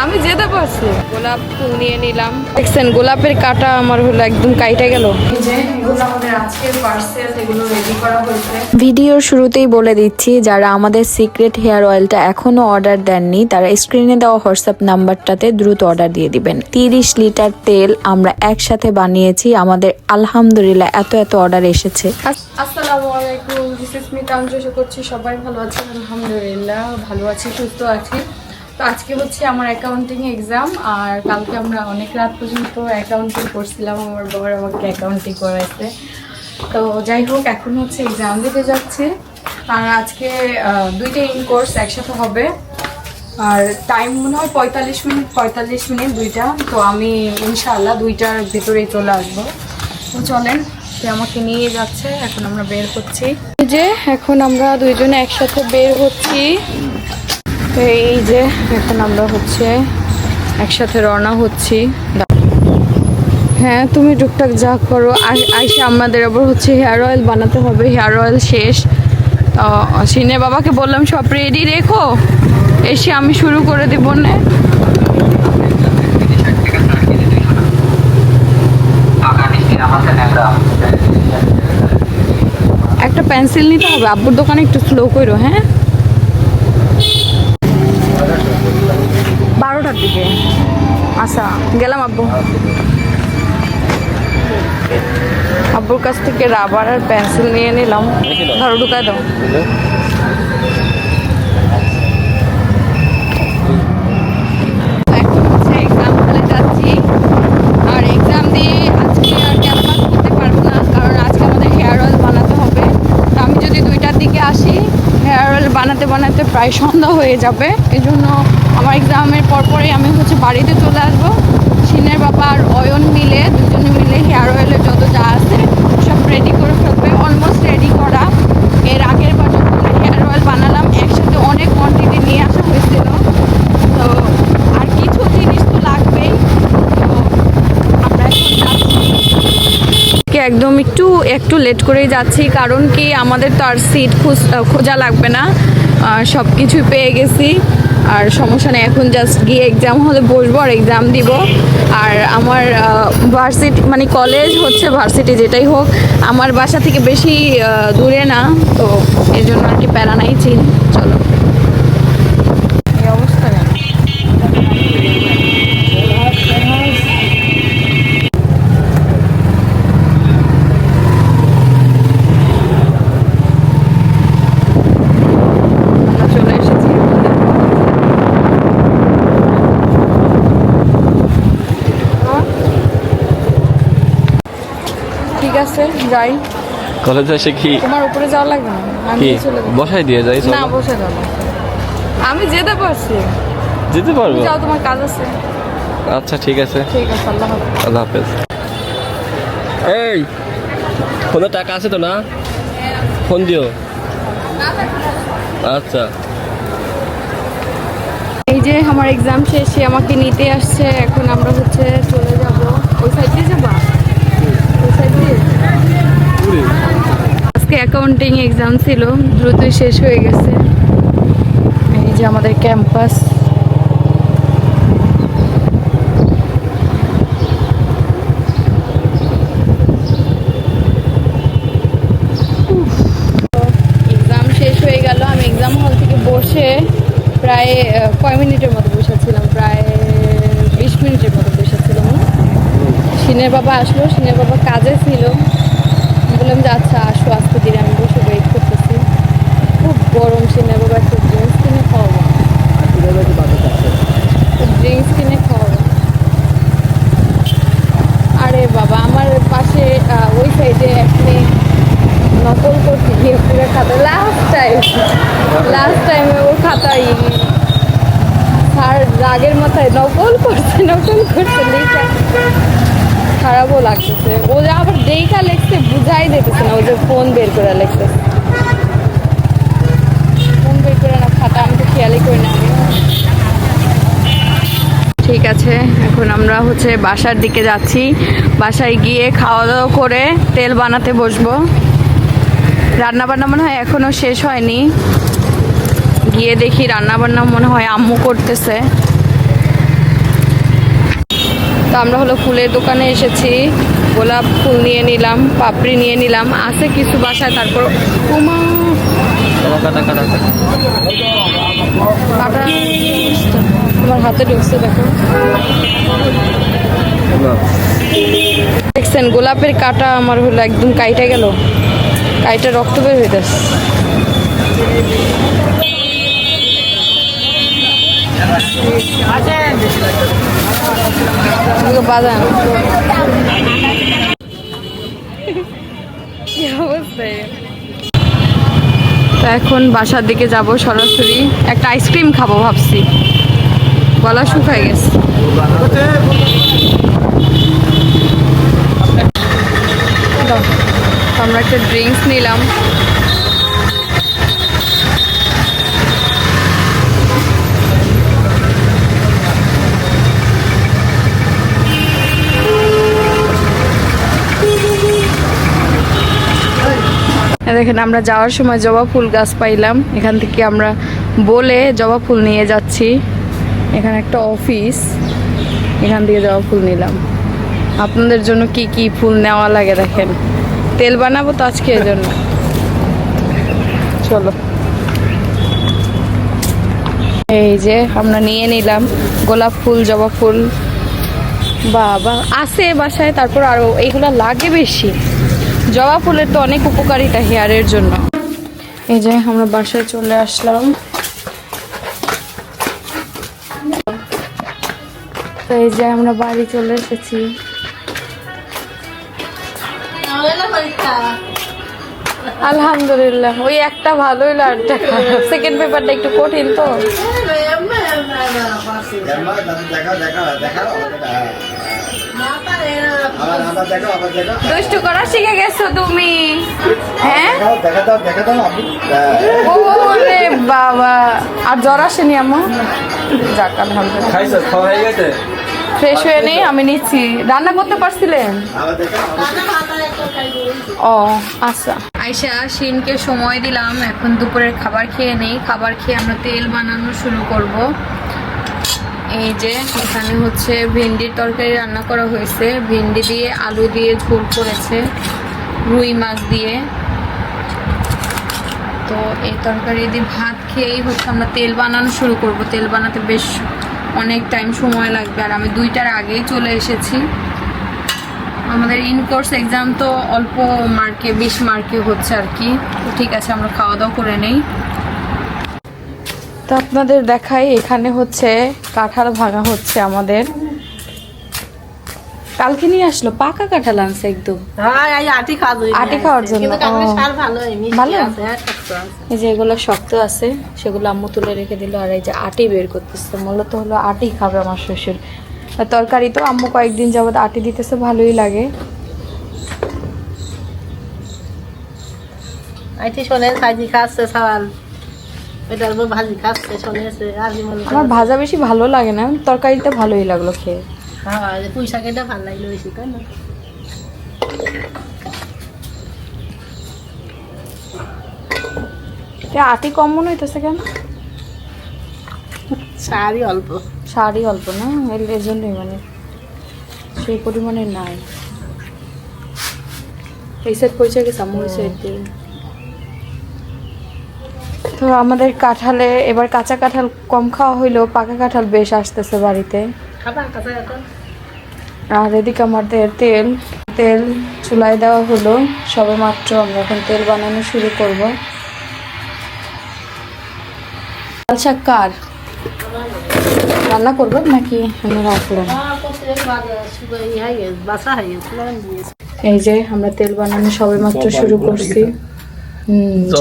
আমি যেতে পারছি। গোলাপ ফুল নিয়ে নিলাম। দেখছেন গোলাপের কাটা আমার হলো একদম কাইটা গেল। ভিডিওর শুরুতেই বলে দিচ্ছি, যারা আমাদের সিক্রেট হেয়ার অয়েলটা এখনো অর্ডার দেননি তারা স্ক্রিনে দেওয়া হোয়াটসঅ্যাপ নাম্বারটাতে দ্রুত অর্ডার দিয়ে দিবেন। 30 লিটার তেল আমরা একসাথে বানিয়েছি। আমাদের আলহামদুলিল্লাহ এত অর্ডার এসেছে। আসসালামু আলাইকুম, দিস ইজ মি তানজু। আশা করছি সবাই ভালো আছেন। আলহামদুলিল্লাহ ভালো আছি, সুস্থ আছি। তো আজকে হচ্ছে আমার অ্যাকাউন্টিং এক্সাম, আর কালকে আমরা অনেক রাত পর্যন্ত অ্যাকাউন্টিং করছিলাম। আমার বাবার আমাকে অ্যাকাউন্টিং করাইছে। তো যাই হোক, এখন হচ্ছে এক্সাম দিতে যাচ্ছে। আর আজকে দুইটা ইন কোর্স একসাথে হবে, আর টাইম মনে হয় 45 মিনিট দুইটা। তো আমি ইনশাআল্লাহ দুইটার ভিতরেই চলে আসবো। তো চলেন, সে আমাকে নিয়ে যাচ্ছে। এখন আমরা বের হচ্ছি। যে এখন আমরা দুইজনে একসাথে বের হচ্ছি। এই যে এখন আমরা হচ্ছে একসাথে রওনা হচ্ছি। হ্যাঁ, তুমি টুকটাক যা করো। আইসা আমাদের আবার হচ্ছে হেয়ার অয়েল বানাতে হবে। হেয়ার অয়েল শেষ। সিনে বাবাকে বললাম সব রেডি রেখো, এসে আমি শুরু করে দিব না। একটা পেন্সিল নিতে হবে। আব্বুর দোকানে একটু স্লো করো। হ্যাঁ, 12টার দিকে। আচ্ছা, গেলাম আব্বু। আব্বুর কাছ থেকে রাবার আর পেন্সিল নিয়ে নিলাম। ধরো, ঢুকায় দাও। এখন হচ্ছে এক্সাম হলে যাচ্ছি। আর এক্সাম দিয়ে আজকে আর ক্যাম্পাস করতে পারবো না, কারণ আজকে আমাদের হেয়ার অয়েল বানাতে হবে। তো আমি যদি 2টার দিকে আসি, হেয়ার অয়েল বানাতে বানাতে প্রায় সন্ধ্যা হয়ে যাবে। এই জন্য আমার এক্সামের পরপরই আমি হচ্ছে বাড়িতে চলে আসবো। সিনের বাবা আর অয়ন মিলে, দুজনে মিলে হেয়ার অয়েলের যত যা আছে সব রেডি করে ফেলবে। অলমোস্ট রেডি করা। এর আগের বার যখন হেয়ার অয়েল বানালাম একসাথে অনেক কোয়ান্টিটি নিয়ে আসা হয়েছিল। তো আর কিছু জিনিস তো লাগবেই। তো আমরা এখন যাচ্ছি। একদম একটু লেট করেই যাচ্ছি, কারণ কি আমাদের তো আর সিট খোঁজা লাগবে না, সব কিছুই পেয়ে গেছি। আর সমস্যা নেই, এখন জাস্ট গিয়ে এক্সাম হলে বসবো আর এক্সাম দিব। আর আমার ভার্সিটি মানে কলেজ হচ্ছে ভার্সিটি যেটাই হোক, আমার বাসা থেকে বেশি দূরে না। তো এই জন্য আর কি প্যারা নাই। চিন চলো। এই অবস্থা কেন? ঠিক আছে, যাই। কলেজে এসে কি তোমার উপরে যাওয়া লাগবে না, আমি চলে যাব। বসাই দিয়ে যাই। না, বসে যাব। আমি যেতে পারছি। যেতে পারবো? যাও, তোমার কাজ আছে। আচ্ছা, ঠিক আছে। ঠিক আছে, আল্লাহ হাফেজ। আল্লাহ হাফেজ। এই ফোনে টাকা আছে তো না? ফোন দিও। আচ্ছা। এই যে আমার এক্সাম শেষে আমাকে নিতে আসছে। এখন আমরা হচ্ছে চলে যাব। ওই সাইড দিয়ে যাবা? ওই সাইড দিয়ে। আজকে অ্যাকাউন্টিং এক্সাম ছিল, দ্রুতই শেষ হয়ে গেছে। এই যে আমাদের ক্যাম্পাস। এক্সাম শেষ হয়ে গেল। আমি এক্সাম হল থেকে বসে প্রায় কয় মিনিটের মতো বসেছিলাম, প্রায় 20 মিনিটের মতো বসেছিলাম। সিনের বাবা আসলো, সিনের বাবা কাজে ছিল। বললাম যে আচ্ছা আসো, আজকে দিনে আমি বসে ওয়েট করতেছি। খুব গরম। সিনের বাবা একটু ড্রিঙ্কস কিনে খাওয়াবো। ড্রিঙ্কস কিনে খাওয়াবো। আরে বাবা, আমার পাশে ওই সাইডে এখানে নকল করতে গিয়ে পুরো খাতা লাস্ট টাইমে ওর খাতাই স্যার রাগের মাথায় নকল করছে লেখা। খারাপও লাগতেছে। ও যে আবার দেখা লেখছে, বুঝাই দিতেছে না। ও যে ফোন বের করে লেখতেছে, ফোন বের করে না, খাতা আমি তো খেয়ালই করি না। ঠিক আছে, এখন আমরা হচ্ছে বাসার দিকে যাচ্ছি। বাসায় গিয়ে খাওয়া দাওয়া করে তেল বানাতে বসবো। রান্না বান্না মনে হয় এখনো শেষ হয়নি। গিয়ে দেখি রান্না বান্না মনে হয় আম্মু করতেছে। আমরা হলো ফুলের দোকানে এসেছি, গোলাপ ফুল নিয়ে নিলাম, পাপড়ি নিয়ে নিলাম, আছে কিছু বাসায়। তারপর উমা কাটা কাটা কাটা। কাটা আমার হাতে ঢুকছে, দেখো দেখছেন গোলাপের কাটা আমার হলো একদম কাইটা গেল, কাইটা রক্ত বের হইতেছে। বাজান কি অবস্থা। তো এখন বাসার দিকে যাব সরাসরি, একটা আইসক্রিম খাবো ভাবছি, গলা শুকায় গেছে। আমরা একটা ড্রিঙ্কস নিলাম। দেখেন আমরা যাওয়ার সময় জবা ফুল গাছ পাইলাম, এখান থেকে আমরা বলে জবা ফুল নিয়ে যাচ্ছি। এখানে একটা অফিস, এখান থেকে জবা ফুল নিলাম। আপনাদের জন্য কি কি ফুল নেওয়া লাগে দেখেন, তেল বানাবো তো আজকে, এর জন্য চলো। এই যে আমরা নিয়ে নিলাম গোলাপ ফুল, জবা ফুল, বাবা আছে বাসায়। তারপর আরো এইগুলা লাগে বেশি। জবা ফুলের তো অনেক উপকারিতা হেয়ারের জন্য। এই যে আমরা বাসায় চলে আসলাম। তো এই যে আমরা বাড়ি চলে এসেছি। আলহামদুলিল্লাহ, ওই একটা ভালো হইলো, আর সেকেন্ড পেপারটা একটু কঠিন তো। দুষ্টু করা শিখে গেছো তুমি, হ্যাঁ? ওরে বাবা, আর জ্বর আসেনি আম্মু? যাক আলহামদুলিল্লাহ, ফ্রেশ হয়ে নেই, আমি নিচ্ছি। রান্না করতে পারছিলেন? ও আচ্ছা। আয়শা শিনকে সময় দিলাম, এখন দুপুরের খাবার খেয়ে নেই। খাবার খেয়ে আমরা তেল বানানো শুরু করব। এই যে এখানে হচ্ছে ভেন্ডির তরকারি রান্না করা হয়েছে, ভেন্ডি দিয়ে আলু দিয়ে ঝোল করেছে রুই মাছ দিয়ে। তো এই তরকারি দিয়ে ভাত খেয়েই হচ্ছে আমরা তেল বানানো শুরু করব। তেল বানাতে বেশ অনেক টাইম সময় লাগবে, আর আমি 2টার আগেই চলে এসেছি। আমাদের ইন কোর্স এক্সাম তো অল্প মার্কে, 20 মার্কে হচ্ছে আর কি। তো ঠিক আছে, আমরা খাওয়া দাওয়া করে নেই। তো আপনাদের দেখাই, এখানে হচ্ছে কাঁঠাল ভাঙা হচ্ছে আমাদের। কালকে নিয়ে আসলো পাকা কাঁঠাল আনছে একদম, আটি খাওয়ার জন্য। ভালো, এই যে এগুলো শক্ত আছে, সেগুলো আম্মু তুলে রেখে দিল। আর এই যে আটি বের করতেছে, মূলত হলো আটি খাবে আমার শ্বশুর। তরকারি তো আম্মু কয়েকদিন যাবত আটি দিতেছে, ভালোই লাগে। আমার ভাজা বেশি ভালো লাগে না, তরকারিটা ভালোই লাগলো খেয়ে। আটি কম মনে হইতেছে কেন? শাড়ি অল্প না, এর জন্যই মানে সেই পরিমাণে নাই। এই সাইড পয়সা গেছে আম্মু, এই সাইড দিয়ে। তো আমাদের কাঁঠালে এবার কাঁচা কাঁঠাল কম খাওয়া হইলেও পাকা কাঁঠাল বেশ আসতেছে বাড়িতে। আর এদিকে আমাদের তেল চুলায় দেওয়া হলো সবে মাত্র। আমরা এখন তেল বানানো শুরু করব। লাল শাক কার রান্না করবেন নাকি আমরা রাখলাম? এই যে আমরা তেল বানানো সবে মাত্র শুরু করছি।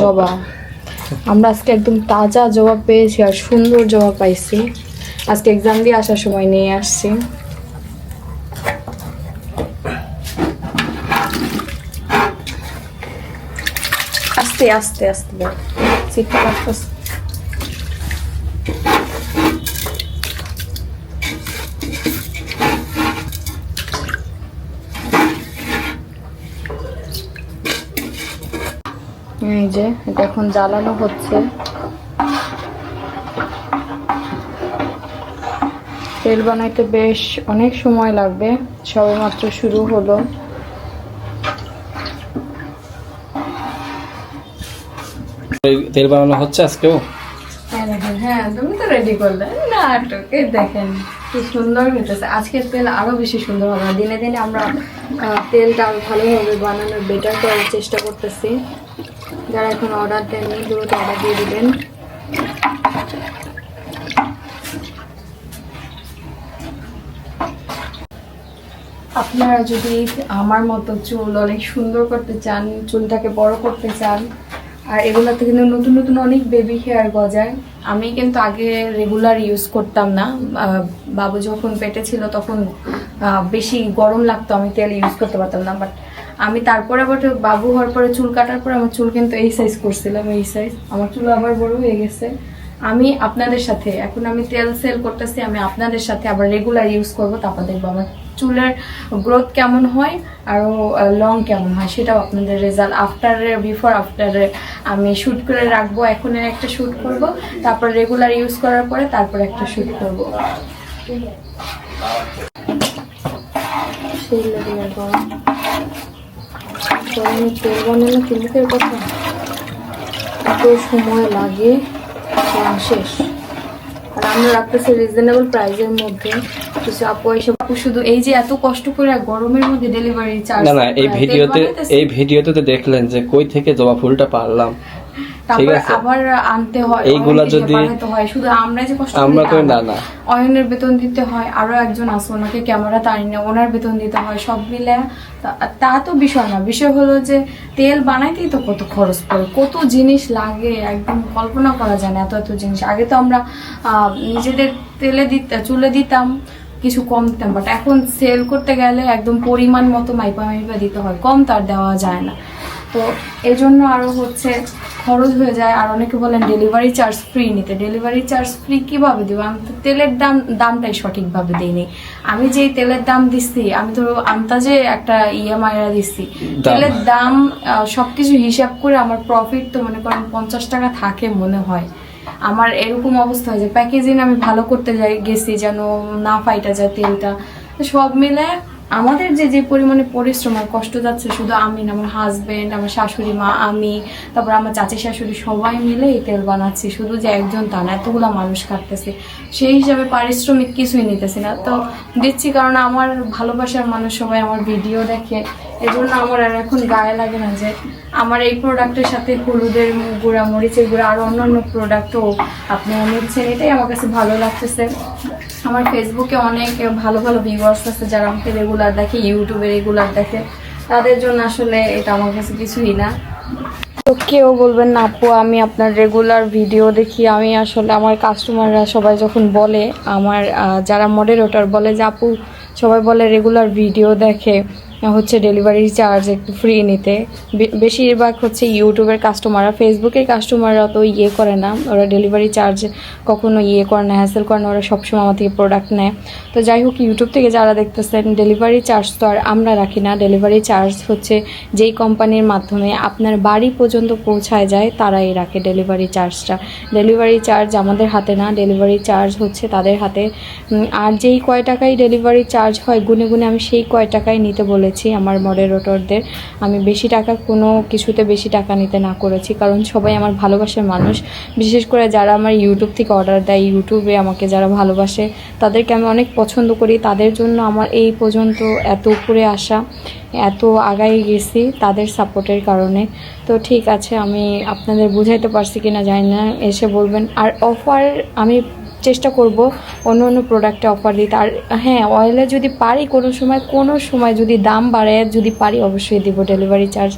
জবা, আমরা আজকে একদম তাজা জবা পেয়েছি, আর সুন্দর জবা পাইছি। আজকে এক্সাম দিয়ে আসার সময় নিয়ে আসছি। আস্তে আস্তে আস্তে সিটটা কাটতেছে। এই যে এটা এখন জ্বালানো হচ্ছে। তেল বানাইতে বেশ অনেক সময় লাগবে, সবেমাত্র শুরু হলো। তেল বানানো হচ্ছে আজকেও। হ্যাঁ তুমি তো রেডি করলে না, নাটকে দেখেন কি সুন্দর হইতেছে। আজকের তেল আরো বেশি সুন্দর হবে, দিনে দিনে আমরা তেলটা আরো ভালোভাবে বানানোর বেটার করার চেষ্টা করতেছি। যারা এখন অর্ডার দেননি দ্রুত অর্ডার দিয়ে দিবেন। আপনারা যদি আমার মতো চুল অনেক সুন্দর করতে চান, চুলটাকে বড় করতে চান, আর এগুলোতে কিন্তু নতুন নতুন অনেক বেবি হেয়ার গজায়। আমি কিন্তু আগে রেগুলার ইউজ করতাম না, বাবু যখন পেটে ছিল তখন বেশি গরম লাগতো, আমি তেল ইউজ করতে পারতাম না। বাট আমি তারপরে আবার বাবু হওয়ার পরে চুল কাটার পরে আমার চুল কিন্তু এই সাইজ করছিলাম, এই সাইজ। আমার চুল আবার বড় হয়ে গেছে। আমি আপনাদের সাথে এখন আমি তেল সেল করতেছি, আমি আপনাদের সাথে আবার রেগুলার ইউজ করবো, তারপর দেখবো আমার চুলের গ্রোথ কেমন হয় আরও লং কেমন হয়, সেটাও আপনাদের রেজাল্ট বিফোর আফটারে আমি শ্যুট করে রাখবো। এখন একটা শ্যুট করব, তারপর রেগুলার ইউজ করার পরে তারপর একটা শ্যুট করবো। সেই লেভেলের গরমে তেল বানানো কিনতে কথা এত সময় লাগে, শেষ। আর আমরা রাখতেছি রিজনেবল প্রাইসের মধ্যে। কিছু আপু এসে শুধু এই যে এত কষ্ট করে গরমের মধ্যে ডেলিভারি চার্জ, না এই ভিডিওতে তো দেখলেন যে কই থেকে জবা ফুলটা পারলাম। ঠিক আছে, আবার আনতে হয়, এইগুলা যদি হয় শুধু আমরা যে কষ্ট আমরা করি না, অয়নের বেতন দিতে হয়, আরো একজন আছে ওনাকে ক্যামেরা তাড়ি না, ওনার বেতন দিতে হয়, সব মিলে তা তো বিষয় না। বিষয় হলো যে তেল বানাইতেই তো কত খরচ পড়ে, কত জিনিস লাগে, একদম কল্পনা করা যায় না এত এত জিনিস। আগে তো আমরা নিজেদের চুলে দিতাম, কিছু কম দিতাম, বাট এখন সেল করতে গেলে একদম পরিমাণ মতো মাইপা দিতে হয়, কম তার দেওয়া যায় না। তো এই জন্য আরো হচ্ছে খরচ হয়ে যায়। আর অনেকে বলেন ডেলিভারি চার্জ ফ্রি নিতে, ডেলিভারি চার্জ ফ্রি কিভাবে দেবো? আমি তো তেলের দামটাই সঠিকভাবে দিইনি। আমি যেই তেলের দাম দিচ্ছি, আমি তো আন্দাজে একটা ইএমআইরা দিচ্ছি, তেলের দাম সবকিছু হিসাব করে আমার প্রফিট তো মনে করেন 50 টাকা থাকে মনে হয়। আমার এরকম অবস্থা হয় যে প্যাকেজিং আমি ভালো করতে গেছি যেন না ফাইটা যায় তেলটা। সব মিলে আমাদের যে পরিমাণে পরিশ্রম আর কষ্ট যাচ্ছে, শুধু আমি না, আমার হাজবেন্ড, আমার শাশুড়ি মা, আমি, তারপর আমার চাচি শাশুড়ি সবাই মিলে এই তেল বানাচ্ছি। শুধু যে একজন তা না, এতগুলো মানুষ কাটতেছে, সেই হিসাবে পারিশ্রমিক কিছুই নিতেছি না। তো দিচ্ছি কারণ আমার ভালোবাসার মানুষ সবাই আমার ভিডিও দেখে, এজন্য আমার আর এখন গায়ে লাগে না যে আমার এই প্রোডাক্টের সাথে হলুদের গুঁড়া, মরিচের গুঁড়া, আর অন্যান্য প্রোডাক্টও আপনারা নিচ্ছেন, এটাই আমার কাছে ভালো লাগতেছে। আমার ফেসবুকে অনেক ভালো ভালো ভিউয়ার্স আছে যারা আমাকে রেগুলার দেখে, ইউটিউবে রেগুলার দেখে, তাদের জন্য আসলে এটা আমার কাছে কিছুই না। তো কেউ বলবেন না আপু আমি আপনার রেগুলার ভিডিও দেখি, আমি আসলে আমার কাস্টমাররা সবাই যখন বলে, আমার যারা মডারেটর বলে যে আপু সবাই বলে রেগুলার ভিডিও দেখে, হচ্ছে ডেলিভারি চার্জ একটু ফ্রি নিতে। বেশিরভাগ হচ্ছে ইউটিউবের কাস্টমাররা, ফেসবুকের কাস্টমাররা তো করে না, ওরা ডেলিভারি চার্জ কখনো করে না, হ্যাসেল করে না, ওরা সবসময় আমার থেকে প্রোডাক্ট নেয়। তো যাই হোক, ইউটিউব থেকে যারা দেখতেছেন, ডেলিভারি চার্জ তো আর আমরা রাখি না। ডেলিভারি চার্জ হচ্ছে যেই কোম্পানির মাধ্যমে আপনার বাড়ি পর্যন্ত পৌঁছায় যায় তারাই রাখে ডেলিভারি চার্জটা। ডেলিভারি চার্জ আমাদের হাতে না, ডেলিভারি চার্জ হচ্ছে তাদের হাতে। আর যেই কয় টাকায় ডেলিভারি চার্জ হয় গুনে গুনে আমি সেই কয় টাকায় নিতে বলেছি আমার মডারেটরদের। আমি বেশি টাকা কোনো কিছুতে বেশি টাকা নিতে না করেছি, কারণ সবাই আমার ভালোবাসার মানুষ। বিশেষ করে যারা আমার ইউটিউব থেকে অর্ডার দেয়, ইউটিউবে আমাকে যারা ভালোবাসে, তাদেরকে আমি অনেক পছন্দ করি। তাদের জন্য আমার এই পর্যন্ত এত উপরে আসা, এত আগায় গেছি তাদের সাপোর্টের কারণে। তো ঠিক আছে, আমি আপনাদের বুঝাইতে পারছি কিনা জানি না, এসে বলবেন। আর অফার আমি চেষ্টা করব অন্য অন্য প্রোডাক্টে অফার দিতে। আর হ্যাঁ, অয়েলে যদি পারি কোনো সময় যদি দাম বাড়ায় যদি পারি অবশ্যই দিব ডেলিভারি চার্জ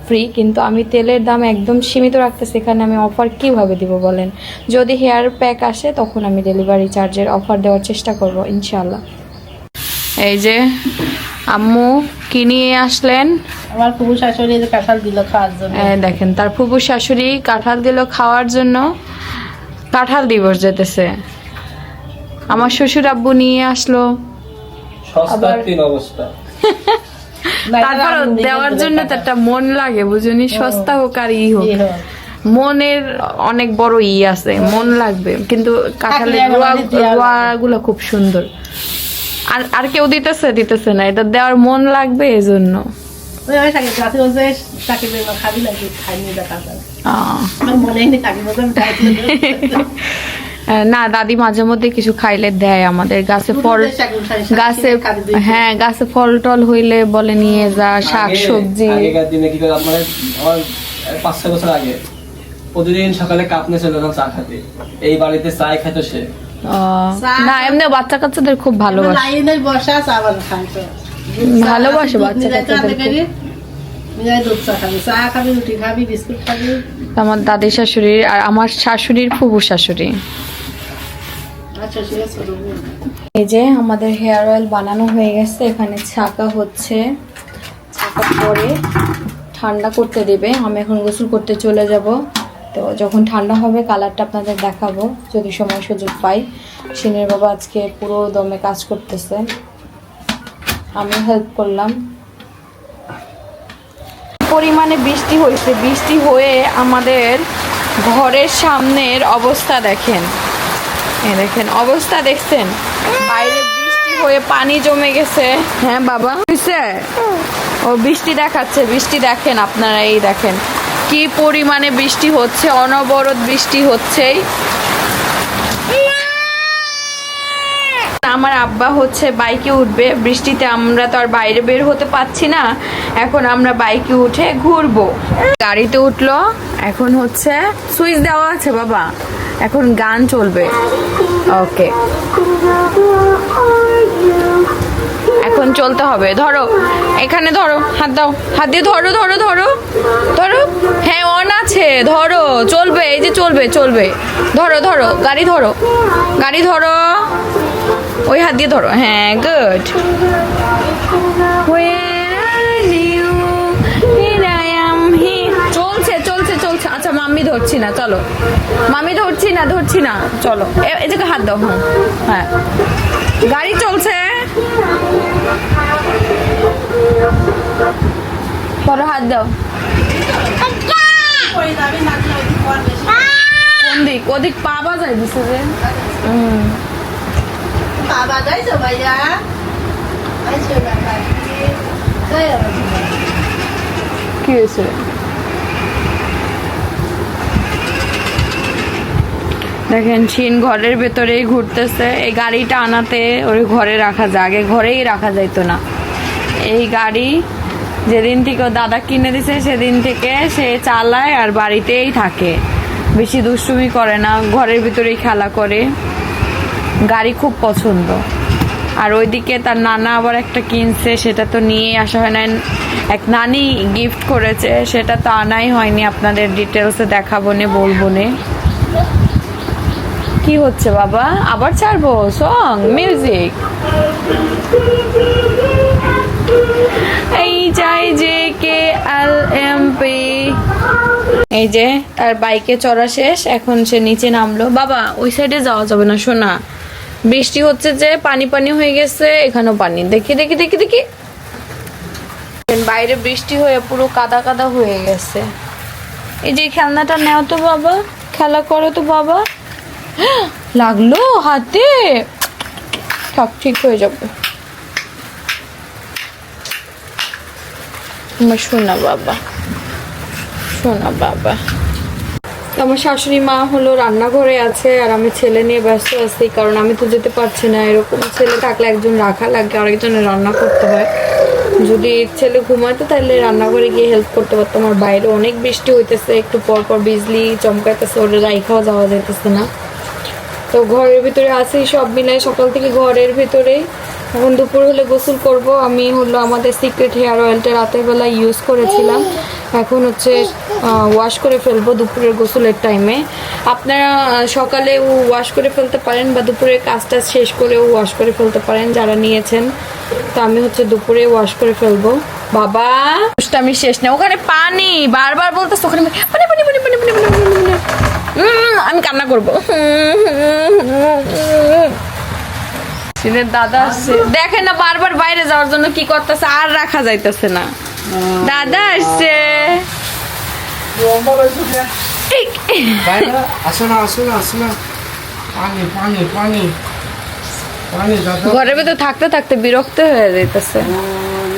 ফ্রি। কিন্তু আমি তেলের দাম একদম সীমিত রাখতে, সেখানে আমি অফার কীভাবে দিব বলেন? যদি হেয়ার প্যাক আসে তখন আমি ডেলিভারি চার্জের অফার দেওয়ার চেষ্টা করব ইনশাল্লাহ। এই যে আম্মু কি নিয়ে আসলেন? আমার ফুফু শাশুড়ি কাঁঠাল দিল খাওয়ার জন্য। দেখেন, তার ফুফু শাশুড়ি কাঁঠাল দিল খাওয়ার জন্য। কাঁঠাল দিবস যেতেছে, আমার শ্বশুর আব্বু নিয়ে আসলো, তারপর দেওয়ার জন্য তো একটা মন লাগে বুঝুনি, সস্তা হোক আর ই হোক। মনের অনেক বড় আছে, মন লাগবে, কিন্তু কাঁঠালের রোয়াগুলো খুব সুন্দর। আর আর কেউ দিতেছে না, এটা দেওয়ার মন লাগবে এজন্য। না, দাদি মাঝে মধ্যে কিছু খাইলে দেয় আমাদের। গাছে ফল, হ্যাঁ গাছে ফল টল হইলে বলে নিয়ে যা, শাক সবজি। আগেকার দিনে কি করে, মানে আমার 5-6 বছর আগে প্রতিদিন সকালে কাপ নিয়ে চলে যেতাম চা খেতে। এই বাড়িতে চাই খেত সে। না এমনি বাচ্চা কাচ্চাদের খুব ভালোবাসে, ভালোবাসে বাচ্চা কাচ্চাদের। আমার দাদি শাশুড়ি আর আমার শাশুড়ির ফুফু শাশুড়ি। এই যে আমাদের হেয়ার অয়েল বানানো হয়ে গেছে, এখানে ছাকা হচ্ছে। ছাকা পরে ঠান্ডা করতে দেবে। আমি এখন গোসল করতে চলে যাব, তো যখন ঠান্ডা হবে কালারটা আপনাদের দেখাবো যদি সময় সুযোগ পাই। সিনের বাবা আজকে পুরো দমে কাজ করতেছে, আমি হেল্প করলাম। পরিমাণে বৃষ্টি হয়েছে, বৃষ্টি হয়ে আমাদের ঘরের সামনের অবস্থা দেখেন। এই দেখেন অবস্থা, দেখছেন বাইরে বৃষ্টি হয়ে পানি জমে গেছে। হ্যাঁ বাবা ও বৃষ্টি দেখাচ্ছে, বৃষ্টি দেখেন আপনারা, এই দেখেন কি পরিমাণে বৃষ্টি হচ্ছে, অনবরত বৃষ্টি হচ্ছেই। আমার আব্বা হচ্ছে বাইকে উঠবে বৃষ্টিতে, আমরা তো আর বাইরে বের হতে পারছি না, এখন আমরা বাইকে উঠে ঘুরবো। গাড়িতে উঠলো, এখন হচ্ছে সুইচ দেওয়া আছে বাবা, এখন গান চলবে। ওকে এখন চলতে হবে। ধরো এখানে ধরো, হাত দাও, হাত দিয়ে ধরো ধরো ধরো ধরো। হ্যাঁ অন আছে, ধরো চলবে, এই যে চলবে চলবে। ধরো ধরো গাড়ি ধরো, গাড়ি ধরো, ওই হাত দিয়ে ধরো। হ্যাঁ গুড। চলছে চলছে চলছে। আচ্ছা মাম্মি ধরছি না, চলো মাম্মি ধরছি না চলো। এই জায়গায় হাত দাও। হ্যাঁ হ্যাঁ গাড়ি চলছে, বড় হাত দাও। কোন দিক? ওদিক পাবা যায় দিছে যে। কি হয়েছে? দেখেন শিন ঘরের ভেতরেই ঘুরতেছে। এই গাড়িটা আনাতে ওই ঘরে রাখা যায়, আগে ঘরেই রাখা যাইতো না। এই গাড়ি যেদিন থেকে ও দাদা কিনে দিছে সেদিন থেকে সে চালায় আর বাড়িতেই থাকে, বেশি দুষ্টুমি করে না, ঘরের ভিতরেই খেলা করে। গাড়ি খুব পছন্দ। আর ওইদিকে তার নানা আবার একটা কিনছে, সেটা তো নিয়ে আসা হয় না। এক নানি গিফট করেছে, সেটা তো আনাই হয়নি, আপনাদের ডিটেলসে দেখাবো নে, বলবো নে। কি হচ্ছে বাবা? আবার ছাড়বো সং মিউজিক? এই যাই যে KLMP। এই যে তার বাইকে চড়া শেষ, এখন সে নিচে নামলো। বাবা ওই সাইডে যাওয়া যাবে না সোনা, বৃষ্টি হচ্ছে যে পানি পানি হয়ে গেছে, এখানেও পানি। দেখি দেখি দেখি দেখি, বাইরে বৃষ্টি হয়ে পুরো কাদা কাদা হয়ে গেছে। এই যে খেলনাটা নেও তো বাবা, খেলা করো তো বাবা। লাগলো হাতে, থাক ঠিক হয়ে যাবে। আমার শোনা বাবা, শোনা বাবা। আমার শাশুড়ি মা হলো রান্নাঘরে আছে আর আমি ছেলে নিয়ে ব্যস্ত আছি, কারণ আমি তো যেতে পারছি না। এরকম ছেলে থাকলে একজন রাখা লাগে, আরেকজনের রান্না করতে হয়। যদি ছেলে ঘুমাইতো তাহলে রান্নাঘরে গিয়ে হেল্প করতে পারতাম। আর বাইরে অনেক বৃষ্টি হইতেছে, একটু পর পর বিজলি চমকাইতেছে, ওটা রাইখাও যাওয়া যাইতেছে না। তো ঘরের ভিতরে আছি, সব মিলাই সকাল থেকে ঘরের ভিতরেই। এখন দুপুর হলে গোসল করব। আমি হলো আমাদের সিক্রেট হেয়ার অয়েলটা রাতের বেলা ইউজ করেছিলাম, এখন হচ্ছে ওয়াশ করে ফেলবো দুপুরের গোসলের টাইমে। আপনারা সকালেও ওয়াশ করে ফেলতে পারেন বা দুপুরের কাজটা শেষ করেও ওয়াশ করে ফেলতে পারেন যারা নিয়েছেন। তো আমি হচ্ছে দুপুরে ওয়াশ করে ফেলবো। বাবা আমি শেষ না, ওখানে পানি বারবার বলতেছে, ওখানে পানি পানি পানি পানি পানি পানি পানি। আমি কান্না করবো। দাদা আসছে, দেখেন না বারবার বাইরে যাওয়ার জন্য কি করতেছে, আর রাখা যাইতেছে না। দাদা আসছে, বাইরে আসো না আসো না আসো না পানি পানি পানি পানি দাদা ঘরের ভেতর থাকতে থাকতে বিরক্ত হয়ে যেতেছে।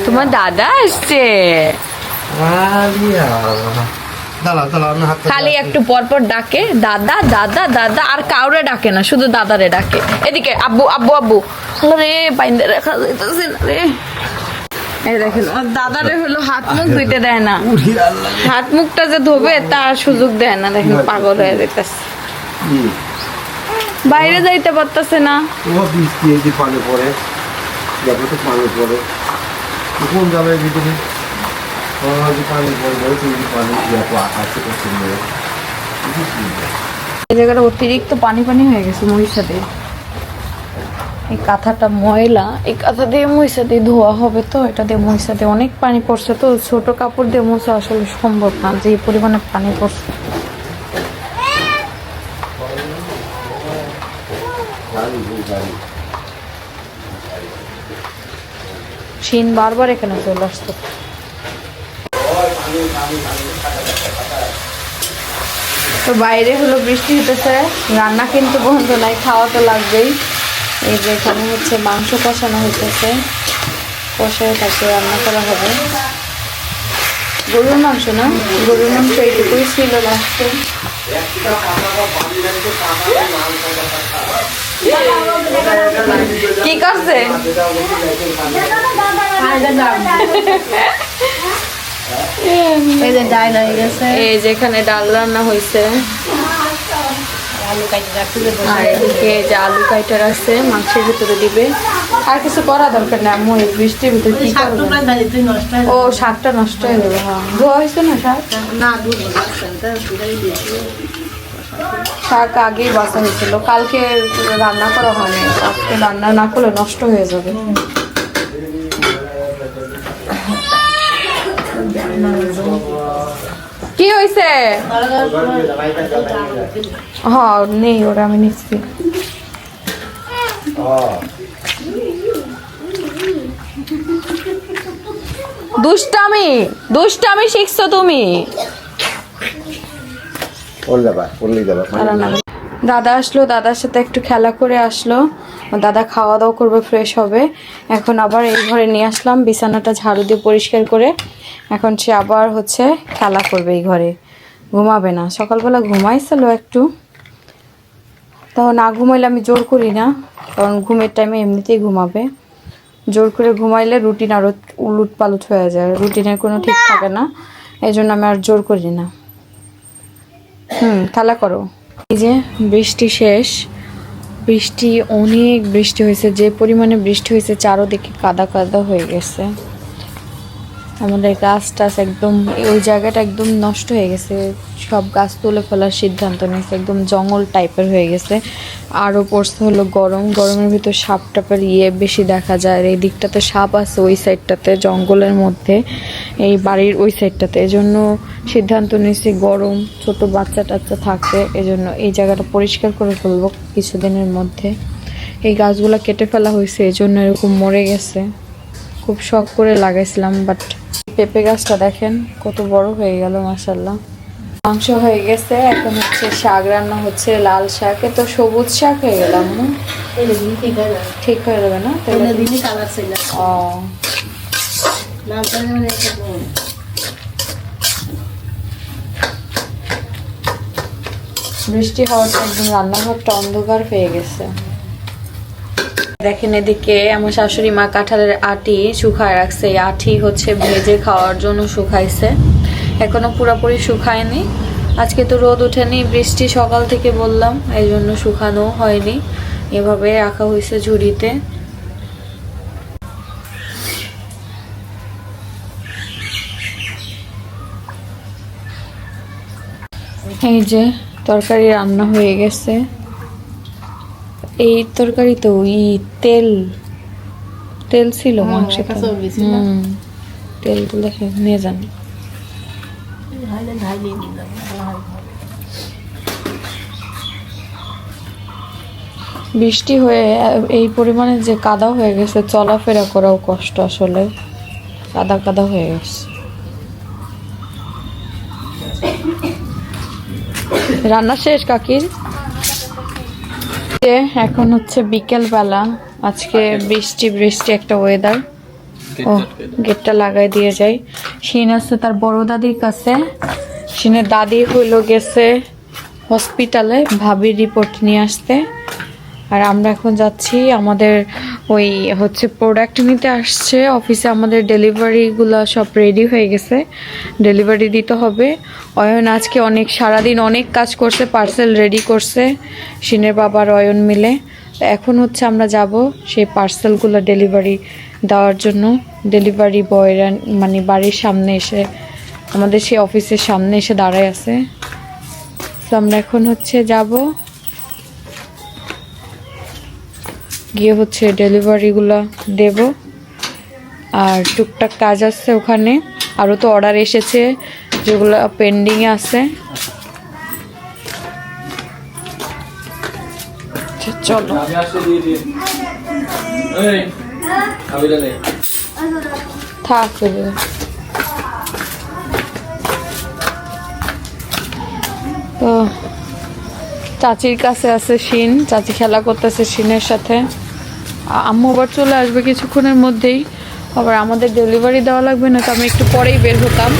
তোমার দাদা আসছে, আলিয়া দাঁড়া দাঁড়া আমি হাত খালি একটু পর পর ডাকে দাদা দাদা দাদা, আর কাউরে ডাকে না, শুধু দাদারে ডাকে। এদিকে আব্বু আব্বু আব্বু। রে বাইন্দে রাখা যাইতেছে না রে। এই দেখেন ওর দাদারে হলো হাত মুখ ধুইতে দেয় না, উড়ি আল্লাহ হাত মুখটা যে ধোবে তার সুযোগ দেয় না। দেখেন পাগল হয়ে যেতেছে, বাইরে যাইতে পারতেছে না। ও বৃষ্টি এই যে পানি পড়ে দেখো তো পানি পড়ে কোন যাবে ভিতরে যে পানি পড়ে তুই পানি দেখো আকাশে কত সুন্দর এই জায়গাটা অতিরিক্ত পানি পানি হয়ে গেছে মহির সাথে। এই কাঁথাটা ময়লা, এই কাঁথা দিয়ে মহিষা দিয়ে ধোয়া হবে, তো এটা দিয়ে মহিষা দিয়ে অনেক পানি পড়ছে, তো ছোট কাপড় দিয়ে মোছা আসলে সম্ভব না যে পরিমাণে পানি পড়ছে। শিন বারবার এখানে চলে আসতো। তো বাইরে হলো বৃষ্টি হতেছে, রান্না কিন্তু বন্ধ নাই, খাওয়া তো লাগবেই। এই যে এখানে হচ্ছে মাংস কষানো হইতেছে, কষায় তাকে রান্না করা হবে। গরুর মাংস না, গরুর মাংস এইটুকুই ছিল লাস্টে। কি করছে? এই যে ডাল হয়ে গেছে, এই যেখানে ডাল রান্না হয়েছে, আলু কাটি রাখতে দেবো। আর এদিকে এই যে আলু কাইটা রাখছে মাংসের ভিতরে দিবে। আর কিছু করা দরকার না, আমি এই বৃষ্টির ভিতরে কি শাক করবো? টুকরা ধারে তুই নষ্ট হয়ে ও শাকটা নষ্ট হয়ে যাবে। হ্যাঁ, ধোয়া হয়েছে না শাক? না দুধ লাগছেন তা সুগারই দিয়েছি। শাক আগেই বাছা হয়েছিল, কালকে রান্না করা হয়নি, আজকে রান্না না করলে নষ্ট হয়ে যাবে। কি হয়েছে? হ্যাঁ নেই, ওরা আমি নিচ্ছি। দুষ্টামি দুষ্টামি শিখছো তুমি। দাদা আসলো, দাদার সাথে একটু খেলা করে আসলো, দাদা খাওয়া দাওয়া করবে, ফ্রেশ হবে। এখন আবার এই ঘরে নিয়ে আসলাম, বিছানাটা ঝাড়ু দিয়ে পরিষ্কার করে এখন সে আবার হচ্ছে খেলা করবে এই ঘরে, ঘুমাবে না। সকালবেলা ঘুমাইছিল একটু, তো না ঘুমাইলে আমি জোর করি না, কারণ ঘুমের টাইমে এমনিতেই ঘুমাবে। জোর করে ঘুমাইলে রুটিন আরও উলুট পালুট হয়ে যায়, রুটিনের কোনো ঠিক থাকে না, এই জন্য আমি আর জোর করি না। খেলা করো। এই যে বৃষ্টি শেষ, বৃষ্টি অনেক বৃষ্টি হয়েছে, যে পরিমাণে বৃষ্টি হয়েছে চারোদিকে কাদা কাদা হয়ে গেছে। আমাদের গাছ টাছ একদম, ওই জায়গাটা একদম নষ্ট হয়ে গেছে, সব গাছ তুলে ফেলার সিদ্ধান্ত নিয়েছে, একদম জঙ্গল টাইপের হয়ে গেছে। আরও পড়ছে হলো গরম, গরমের ভিতর সাপ টাপের বেশি দেখা যায়। আর এই দিকটাতে সাপ আছে, ওই সাইডটাতে জঙ্গলের মধ্যে, এই বাড়ির ওই সাইডটাতে, এজন্য সিদ্ধান্ত নিয়েছি গরম, ছোট বাচ্চা টাচ্চা থাকে, এজন্য এই জায়গাটা পরিষ্কার করে ফেলবো কিছুদিনের মধ্যে। এই গাছগুলো কেটে ফেলা হয়েছে, এজন্য এরকম মরে গেছে। খুব শখ করে লাগাইছিলাম, বাট পেঁপে গাছটা দেখেন কত বড় হয়ে গেল, মাশাআল্লাহ। মাংস হয়ে গেছে, এখন হচ্ছে শাক রান্না হচ্ছে, লাল শাকে তো সবুজ শাক হয়ে গেলাম না, ঠিক হয়ে যাবে। ঠিক হয়ে যাবে না তাহলে? দিনই কালার ছিল ও লাল শাক মানে একটা নুন। বৃষ্টি হওয়াতে একদম রান্নাঘরটা অন্ধকার হয়ে গেছে। দেখেন এদিকে আমার শাশুড়ি মা কাঁঠালের আটি শুকায় রাখছে, এই আটি হচ্ছে ভেজে খাওয়ার জন্য শুকাইছে, এখনো পুরোপুরি শুকায়নি। আজকে তো রোদ ওঠেনি, বৃষ্টি সকাল থেকে বললাম, এই জন্য শুকানো হয়নি, এভাবে রাখা হয়েছে ঝুড়িতে। এই যে তরকারি রান্না হয়ে গেছে, এই তরকারি তো তেল তেল ছিল মাংসে, একটা সবজি ছিল। তেল তো দেখে নিয়ে যান। ঢালে ঢালিয়ে দিলাম। বৃষ্টি হয়ে এই পরিমাণে যে কাদা হয়ে গেছে, চলাফেরা করাও কষ্ট, আসলে কাদা কাদা হয়ে গেছে। রান্না শেষ কাকির? এখন হচ্ছে বিকেল বেলা, আজকে বৃষ্টি বৃষ্টি একটা ওয়েদার। ও গেটটা লাগাই দিয়ে যাই। শিন আছে তার বড় দাদির কাছে। শিনের দাদি হইলো গেছে হসপিটালে ভাবির রিপোর্ট নিয়ে আসতে। আর আমরা এখন যাচ্ছি আমাদের ওই হচ্ছে প্রোডাক্ট নিতে আসছে অফিসে। আমাদের ডেলিভারিগুলো সব রেডি হয়ে গেছে, ডেলিভারি দিতে হবে। অয়ন আজকে অনেক সারাদিন অনেক কাজ করছে, পার্সেল রেডি করছে শিনের বাবার অয়ন মিলে। তো এখন হচ্ছে আমরা যাব সেই পার্সেলগুলো ডেলিভারি দেওয়ার জন্য। ডেলিভারি বয়রা মানে বাড়ির সামনে এসে, আমাদের সেই অফিসের সামনে এসে দাঁড়ায় আছে। তো আমরা এখন হচ্ছে যাব, গিয়ে হচ্ছে ডেলিভারিগুলো দেব। আর টুকটাক কাজ আছে ওখানে, আরও তো অর্ডার এসেছে যেগুলো পেন্ডিংয়ে আছে। চলো আমি আসলে দিয়ে দিই। এই আবিরা নেই। থাক। তো চাচির কাছে আছে শিন, চাচি খেলা করতেছে শিনের সাথে। আম্মু আবার চলে আসবে কিছুক্ষণের মধ্যেই, আবার আমাদের ডেলিভারি দেওয়া লাগবে, না তো আমি একটু পরেই বের হতাম।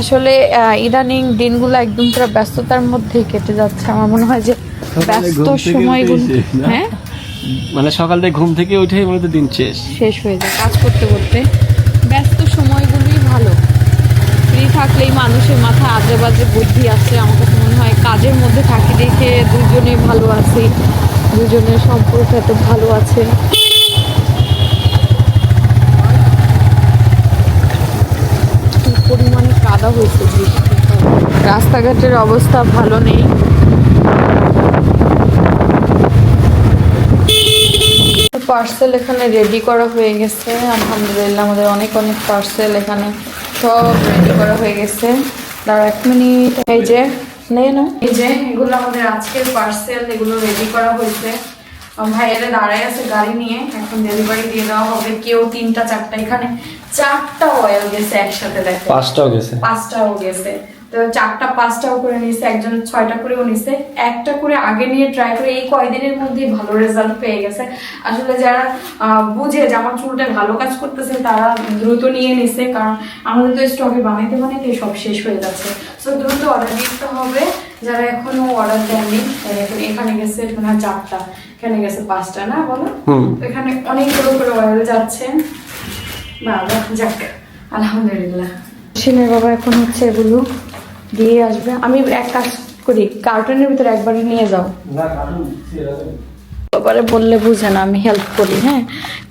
আসলে ইদানিং দিনগুলো একদম পুরো ব্যস্ততার মধ্যেই কেটে যাচ্ছে। আমার মনে হয় যে ব্যস্ত সময়গুলো, হ্যাঁ মানে সকাল থেকে ঘুম থেকে উঠেই মনে তো দিন শেষ হয়ে যায় কাজ করতে করতে। ব্যস্ত সময়গুলোই ভালো, ফ্রি থাকলেই মানুষের মাথায় আজে বাজে বুদ্ধি আসে। আমার কাছে মনে হয় কাজের মধ্যে থাকি দেখে দুজনেই ভালো আছি, দুজনের সম্পর্ক এত ভালো আছে। কি পরিমাণে কাদা হয়েছে বৃষ্টি, রাস্তাঘাটের অবস্থা ভালো নেই। পার্সেল এখানে রেডি করা হয়ে গেছে আলহামদুলিল্লাহ। আমাদের অনেক অনেক পার্সেল এখানে সব রেডি করা হয়ে গেছে। দাঁড়া 1 মিনিট। এই যে এই যে এগুলো আমাদের আজকের পার্সেল, এগুলো রেডি করা হয়েছে। ভাইয়েরা দাঁড়ায় আছে গাড়ি নিয়ে, এখন ডেলিভারি দিয়ে দেওয়া হবে। কেউ 3টা 4টা, এখানে 4টা অয়েল গেছে একসাথে, দেখো 5টাও গেছে। 5টাও গেছে। তো 4টা 5টাও করে নিছে, একজন 6টা করেও নিছে। একটা করে আগে নিয়ে ট্রাই করে এই কয়দিনের মধ্যেই ভালো রেজাল্ট পেয়ে গেছে। আসলে যারা বুঝে যে আমার চুলটা ভালো কাজ করতেছে তারা দ্রুত নিয়ে নিছে, কারণ আমাদের তো স্টকে বানাইতে বানাইতে সব শেষ হয়ে যাচ্ছে। তো দ্রুত অর্ডার দিতে হবে যারা এখনো অর্ডার দেননি। এখানে গেছে মানে 4টা, এখানে গেছে 5টা, না বলো? এখানে অনেকগুলো করে অয়েল যাচ্ছে। বাবা যাক আলহামদুলিল্লাহ। শিনের বাবা এখন হচ্ছে এগুলো দিয়ে আসবে। আমি এক কাজ করি, কার্টুনের ভিতরে একবারে নিয়ে যাও। বাবারে বললে বুঝে না, আমি হেল্প করি, হ্যাঁ,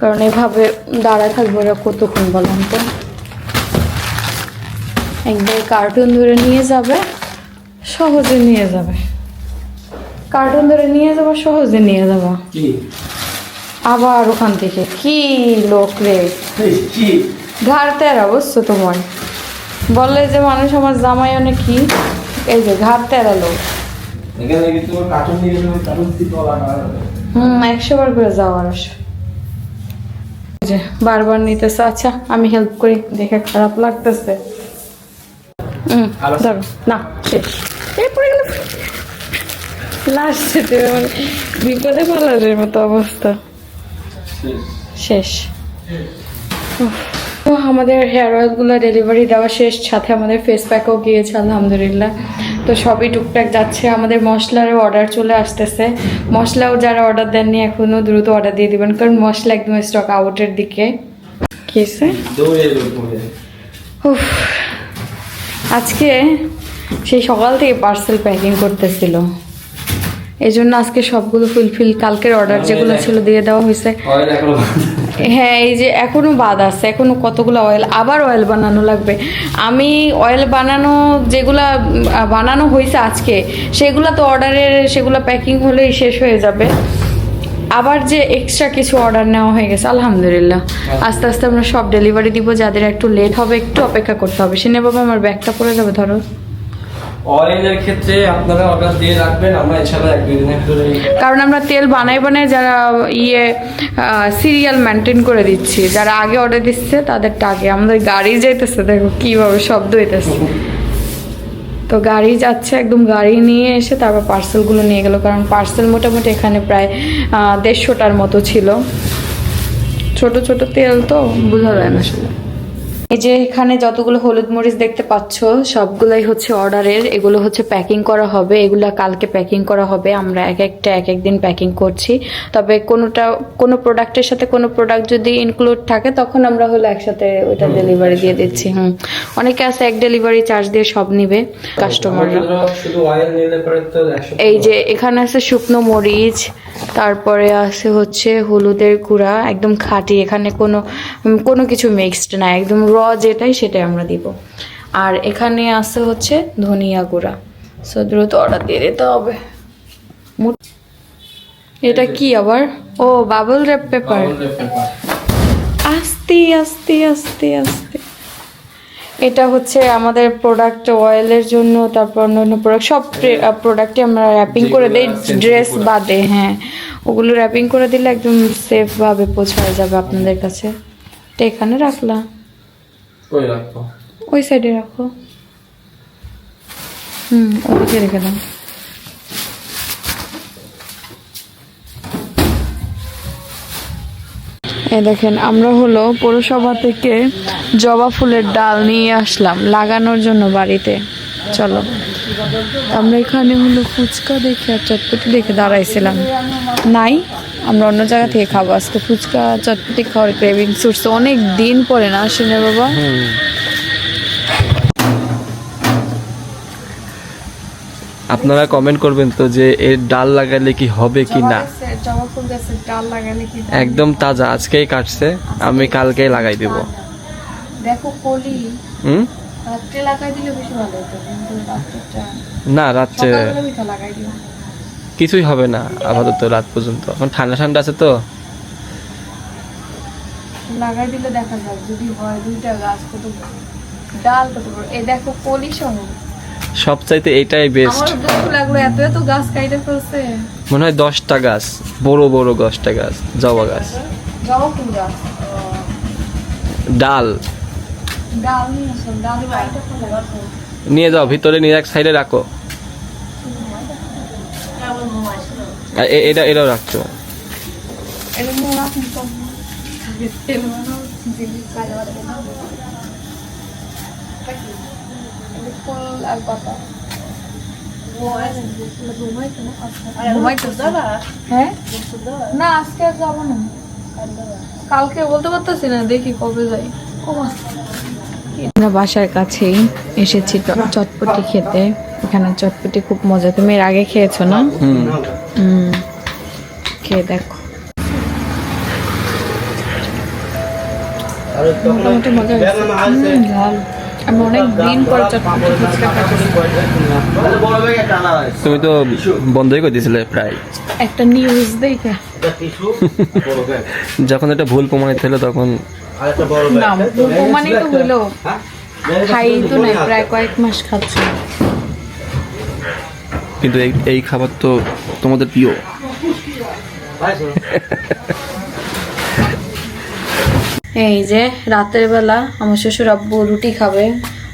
কারণ এভাবে দাঁড়ায় থাকবো ওরা কতক্ষণ বলেন তো। একবার কার্টুন ধরে নিয়ে যাবে, সহজে নিয়ে যাবে। কার্টুন ধরে নিয়ে যাবো, সহজে নিয়ে যাবো। আবার ওখান থেকে কি লোক রে, ঘাড় তেরা বুঝছো তোমার। বলে যে মানুষ আমার জামাই অনেক কি, এই যে ঘাড় তেরা লোক। 100 বার করে যাওয়ার যে বারবার নিতেছে। আচ্ছা আমি হেল্প করি, দেখে খারাপ লাগতেছে। ধরো না, শেষ। এরপরে লাস্টে মানে বিপদে পালার মতো অবস্থা, শেষ। তো আমাদের হেয়ার অয়েলগুলো ডেলিভারি দেওয়া শেষ, সাথে আমাদের ফেস প্যাকও গিয়েছে আলহামদুলিল্লাহ। তো সবই টুকটাক যাচ্ছে। আমাদের মশলারও অর্ডার চলে আসতেছে। মশলাও যারা অর্ডার দেননি এখনও দ্রুত অর্ডার দিয়ে দিবেন, কারণ মশলা একদম স্টক আউটের দিকে। কিসে আজকে সেই সকাল থেকে পার্সেল প্যাকিং করতেছিল, এই জন্য আজকে সবগুলো ফুলফিল, কালকের অর্ডার যেগুলো ছিল দিয়ে দেওয়া হয়েছে। হ্যাঁ এই যে এখনো বাদ আছে, এখনো কতগুলো অয়েল, আবার অয়েল বানানো লাগবে। আমি অয়েল বানানো যেগুলা বানানো হয়েছে আজকে, সেগুলো তো অর্ডারের, সেগুলো প্যাকিং হলেই শেষ হয়ে যাবে। আবার যে এক্সট্রা কিছু অর্ডার নেওয়া হয়ে গেছে আলহামদুলিল্লাহ। আস্তে আস্তে আমরা সব ডেলিভারি দিব। যাদের একটু লেট হবে একটু অপেক্ষা করতে হবে। সিনে বাবা আমার ব্যাগটা পড়ে যাবে, ধরো। অয়েলের ক্ষেত্রে আপনারা অর্ডার দিয়ে রাখবেন, আমরা এছাড়া 1-2 দিনের ভিতরে, কারণ আমরা তেল বানাই যারা সিরিয়াল মেনটেন করে দিচ্ছি। যারা আগে অর্ডার দিচ্ছে তাদেরটা আগে। আমাদের গাড়ি যাইতেছে, দেখো কিভাবে শব্দ হইতেছে। তো গাড়ি যাচ্ছে, একদম গাড়ি নিয়ে এসে তারপর পার্সেলগুলো নিয়ে গেল, কারণ পার্সেল মোটামুটি এখানে প্রায় 150টার মতো ছিল। ছোট ছোট তেল তো বোঝা যায় না আসলে। এই যে এখানে যতগুলো হলুদ মরিচ দেখতে পাচ্ছ সবগুলাই হচ্ছে অর্ডারের, এগুলো হচ্ছে প্যাকিং করা হবে, এগুলো কালকে প্যাকিং করা হবে। আমরা এক এক দিন প্যাকিং করছি, তবে কোনো প্রোডাক্টের সাথে কোনো প্রোডাক্ট যদি ইনক্লুড থাকে তখন আমরা হলো একসাথে ওইটা ডেলিভারি দিয়ে দিচ্ছি। অনেকে আছে এক ডেলিভারি চার্জ দিয়ে সব নিবে কাস্টমাররা। শুধু অয়েল নিলে পরে তো 100 এই যে এখানে আছে শুকনো মরিচ, তারপরে আছে হচ্ছে হলুদের গুঁড়া, একদম খাঁটি, এখানে কোনো কিছু মিক্সড না, একদম র যেটাই সেটাই আমরা দিব। আর এখানে আছে হচ্ছে ধনিয়া গুঁড়া। সো দ্রুত অর্ডার দিয়ে দিতে হবে। এটা কি আবার? ও বাবল র্যাপ পেপার। আস্তে আস্তে আস্তে আস্তে। এটা হচ্ছে আমাদের প্রোডাক্ট অয়েলের জন্য, তারপর অন্যান্য প্রোডাক্ট সব প্রোডাক্টে আমরা র্যাপিং করে দিই, ড্রেস বাদে। হ্যাঁ, ওগুলো র্যাপিং করে দিলে একদম সেফ ভাবে পৌঁছায় যাবে আপনাদের কাছে। এটা এখানে রাখলাম, কই রাখবো? ওই সাইডে রাখো। ওদিকে রেখে দাও। এই দেখেন, আমরা হলো পৌরসভা থেকে জবা ফুলের ডাল নিয়ে আসলাম লাগানোর জন্য বাড়িতে। চলো, আমরা এখানে হলো ফুচকা দেখে আর চটপটি দেখে দাঁড়াইছিলাম, নাই আমরা অন্য জায়গা থেকে খাবো আজকে। ফুচকা চটপটি খাওয়ার ক্রেভিংস উঠছে অনেক দিন পরে, না শুনে বাবা? আপনারা কমেন্ট করবেন তো যে এর ডাল লাগালে কি হবে কি না। জবা ফুল গাছের ডাল লাগালে কি একদম তাজা, আজকেই কাটছে, আমি কালকেই লাগাই দেব। দেখো কলি রাত্রে লাগাই দিলে বেশি ভালো হতো, কিন্তু রাত্রেটা না, রাত্রে সকালবেলা মিঠা লাগাই দিও। কিছুই হবে না আপাতত রাত পর্যন্ত, এখন ঠান্ডা ঠান্ডা আছে তো। লাগাই দিলে দেখা যাক যদি হয়। দুইটা গাছ কত ডাল কত বড়, এই দেখো কলি সহ। সবচাইতে এটাই বেস্ট। আমার দুঃখ লাগলো, এত এত গাছ কাইটে ফেলছে। মনে হয় 10টা গাছ, বড় বড় 10টা গাছ জবা গাছ। জবা ফুল গাছ, ডাল ডাল নিয়ে আসলাম, ডাল কাইটে ফেলে। নিয়ে যাও, ভিতরে নিয়ে এক সাইডে রাখো। আর এটাও রাখছো। এটা নিয়ে রাখুন সব। তেল বানাও, জিনিস কাজে বাড়াবে না। ফুল আর পাতা হ্যাঁ না, আজকে আর যাবো না, কালকে বলতে পারতেছি না, দেখি কবে যাই। আমরা বাসার কাছেই এসেছি চটপটি খেতে। এখানে চটপটি খুব মজা, তুমি এর আগে খেয়েছো না? খেয়ে দেখো, মোটামুটি মজা হয়েছে। ঝাল। আমি অনেক দিন পর চটপটি ফুচকা খাচ্ছি। তুমি তো বন্ধই করে দিয়েছিলে প্রায়। একটা নিউজ দেখে যখন এটা ভুল প্রমাণিত হলো তখন না, প্রমাণিত হইলো, খাই তো নাই, প্রায় কয়েক মাস খাচ্ছি। কিন্তু এই খাবার তো তোমাদের প্রিয়। এই যে রাতের বেলা আমার শ্বশুর আব্বু রুটি খাবে,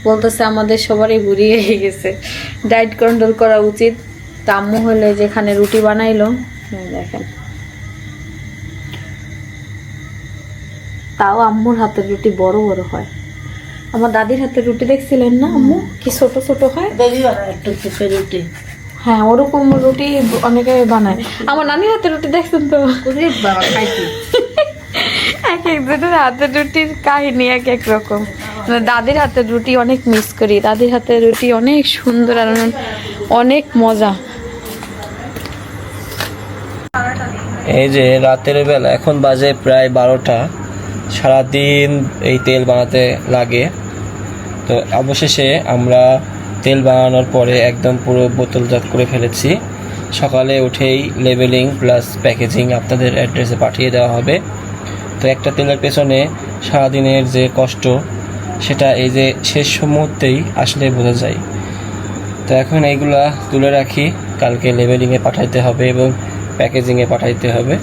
বলতেছে আমাদের সবারই বুড়ি হয়ে গেছে, ডায়েট কন্ট্রোল করা উচিত। তা আম্মু হলে যেখানে রুটি বানাইলো, দেখেন তাও আম্মুর হাতের রুটি বড় বড় হয়। আমার দাদির হাতের রুটি দেখছিলেন না আম্মু, কি ছোট ছোট হয়। রুটি হ্যাঁ, ওরকম রুটি অনেকে বানায়। আমার নানির হাতের রুটি দেখছেন তো, খাইছি। এক একজনের হাতের রুটির কাহিনী এক এক রকম। দাদির হাতের রুটি অনেক মিস করি, দাদির হাতের রুটি অনেক সুন্দর আর অনেক মজা। এই যে রাতের বেলা, এখন বাজে প্রায় 12টা, সারাদিন এই তেল বানাতে লাগে। তো অবশেষে আমরা তেল বানানোর পরে একদম পুরো বোতলজাত করে ফেলেছি। সকালে উঠেই লেবেলিং প্লাস প্যাকেজিং আপনাদের অ্যাড্রেসে পাঠিয়ে দেওয়া হবে। তো একটা তেলের পেছনে সারাদিনের যে কষ্ট, সেটা এই যে শেষ মুহূর্তেই আসলে বোঝা যায়। তো এখন এইগুলা তুলে রাখি, কালকে লেবেলিংয়ে পাঠাইতে হবে এবং প্যাকেজিংয়ে পাঠাইতে হবে।